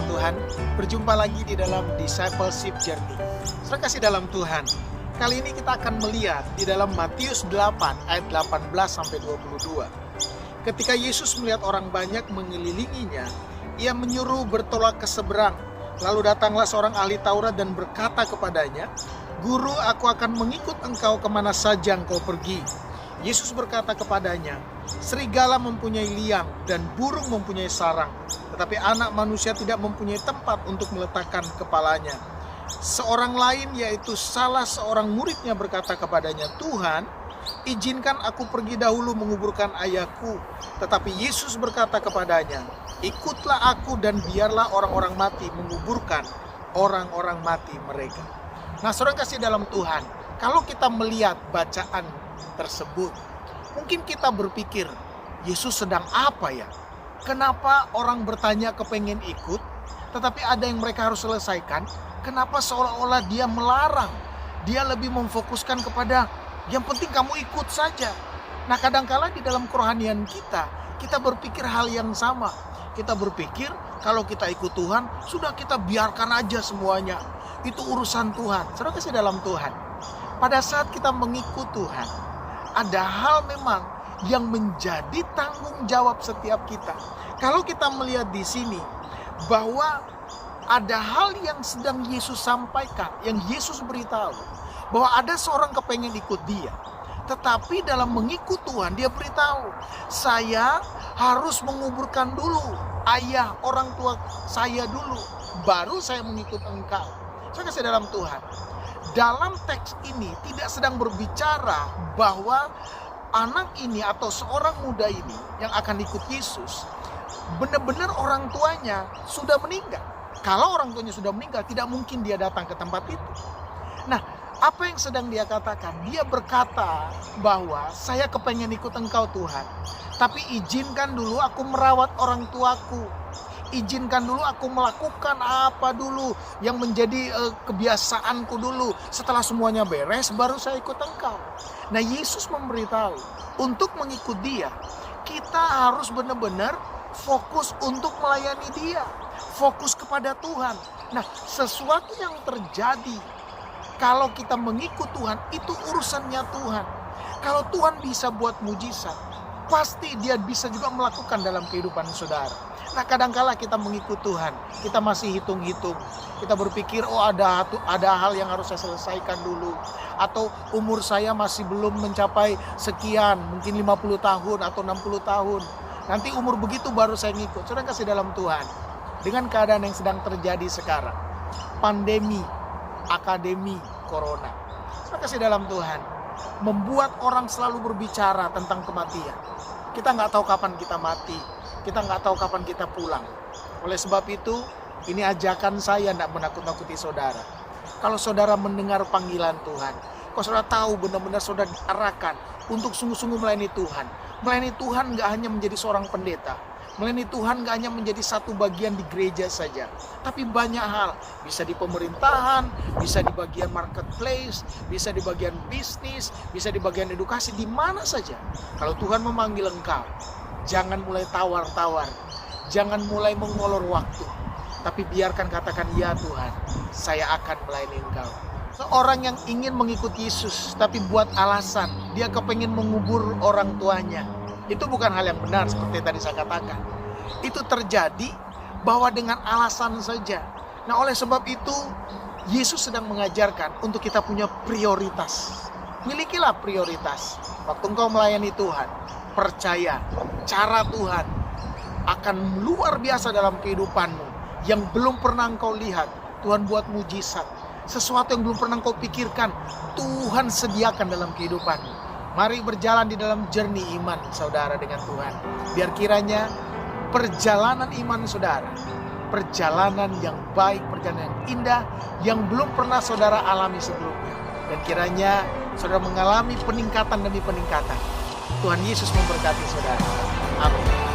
dalam Tuhan, berjumpa lagi di dalam Discipleship Journey. Saudara kasih dalam Tuhan, kali ini kita akan melihat di dalam Matius 8 ayat 18-22. Ketika Yesus melihat orang banyak mengelilinginya, ia menyuruh bertolak ke seberang. Lalu datanglah seorang ahli Taurat dan berkata kepadanya, "Guru, aku akan mengikut engkau kemana saja engkau pergi." Yesus berkata kepadanya, "Serigala mempunyai liang dan burung mempunyai sarang, tetapi anak manusia tidak mempunyai tempat untuk meletakkan kepalanya." Seorang lain, yaitu salah seorang muridnya, berkata kepadanya, "Tuhan, izinkan aku pergi dahulu menguburkan ayahku." Tetapi Yesus berkata kepadanya, "Ikutlah aku dan biarlah orang-orang mati menguburkan orang-orang mati mereka." Nah, saudara kasih dalam Tuhan, kalau kita melihat bacaan tersebut, mungkin kita berpikir, Yesus sedang apa ya? Kenapa orang bertanya kepengen ikut, tetapi ada yang mereka harus selesaikan? Kenapa seolah-olah dia melarang? Dia lebih memfokuskan kepada yang penting kamu ikut saja. Nah, kadangkala di dalam kerohanian kita berpikir hal yang sama. Kita berpikir kalau kita ikut Tuhan, sudah kita biarkan aja semuanya. Itu urusan Tuhan. Saudara kasih dalam Tuhan, pada saat kita mengikut Tuhan, ada hal memang yang menjadi tanggung jawab setiap kita. Kalau kita melihat di sini bahwa ada hal yang sedang Yesus sampaikan, yang Yesus beritahu, bahwa ada seorang kepengen ikut dia. Tetapi dalam mengikut Tuhan, dia beritahu, saya harus menguburkan dulu ayah orang tua saya dulu, baru saya mengikut engkau. Saya kasih dalam Tuhan, dalam teks ini tidak sedang berbicara bahwa anak ini atau seorang muda ini yang akan ikut Yesus benar-benar orang tuanya sudah meninggal. Kalau orang tuanya sudah meninggal, tidak mungkin dia datang ke tempat itu. Nah, apa yang sedang dia katakan? Dia berkata bahwa saya kepengen ikut engkau Tuhan, tapi izinkan dulu aku merawat orang tuaku. Izinkan dulu aku melakukan apa dulu yang menjadi kebiasaanku dulu. Setelah semuanya beres, baru saya ikut engkau. Nah, Yesus memberitahu, untuk mengikut dia, kita harus benar-benar fokus untuk melayani dia. Fokus kepada Tuhan. Nah, sesuatu yang terjadi kalau kita mengikut Tuhan, itu urusannya Tuhan. Kalau Tuhan bisa buat mujizat, pasti dia bisa juga melakukan dalam kehidupan saudara. Nah, kadangkala kita mengikut Tuhan, kita masih hitung-hitung. Kita berpikir, oh ada hal yang harus saya selesaikan dulu. Atau umur saya masih belum mencapai sekian, mungkin 50 tahun atau 60 tahun. Nanti umur begitu baru saya ngikut. Saudara kasih dalam Tuhan, dengan keadaan yang sedang terjadi sekarang, pandemi, akademi, corona. Saudara kasih dalam Tuhan, membuat orang selalu berbicara tentang kematian. Kita nggak tahu kapan kita mati. Kita nggak tahu kapan kita pulang. Oleh sebab itu, ini ajakan saya tidak menakut-nakuti saudara. Kalau saudara mendengar panggilan Tuhan, kalau saudara tahu benar-benar saudara diarahkan untuk sungguh-sungguh melayani Tuhan. Melayani Tuhan nggak hanya menjadi seorang pendeta. Melayani Tuhan nggak hanya menjadi satu bagian di gereja saja. Tapi banyak hal. Bisa di pemerintahan, bisa di bagian marketplace, bisa di bagian bisnis, bisa di bagian edukasi, di mana saja. Kalau Tuhan memanggil engkau, jangan mulai tawar-tawar, jangan mulai mengolor waktu, tapi biarkan katakan, "Ya Tuhan, saya akan melayani engkau." Seorang yang ingin mengikuti Yesus, tapi buat alasan, dia kepengen mengubur orang tuanya, itu bukan hal yang benar seperti tadi saya katakan. Itu terjadi bahwa dengan alasan saja. Nah, oleh sebab itu, Yesus sedang mengajarkan untuk kita punya prioritas. Milikilah prioritas. Waktu engkau melayani Tuhan, percaya, cara Tuhan akan luar biasa dalam kehidupanmu. Yang belum pernah engkau lihat, Tuhan buat mujizat. Sesuatu yang belum pernah engkau pikirkan, Tuhan sediakan dalam kehidupanmu. Mari berjalan di dalam journey iman saudara dengan Tuhan. Biar kiranya perjalanan iman saudara, perjalanan yang baik, perjalanan yang indah, yang belum pernah saudara alami sebelumnya. Dan kiranya saudara mengalami peningkatan demi peningkatan. Tuhan Yesus memberkati saudara. Amin.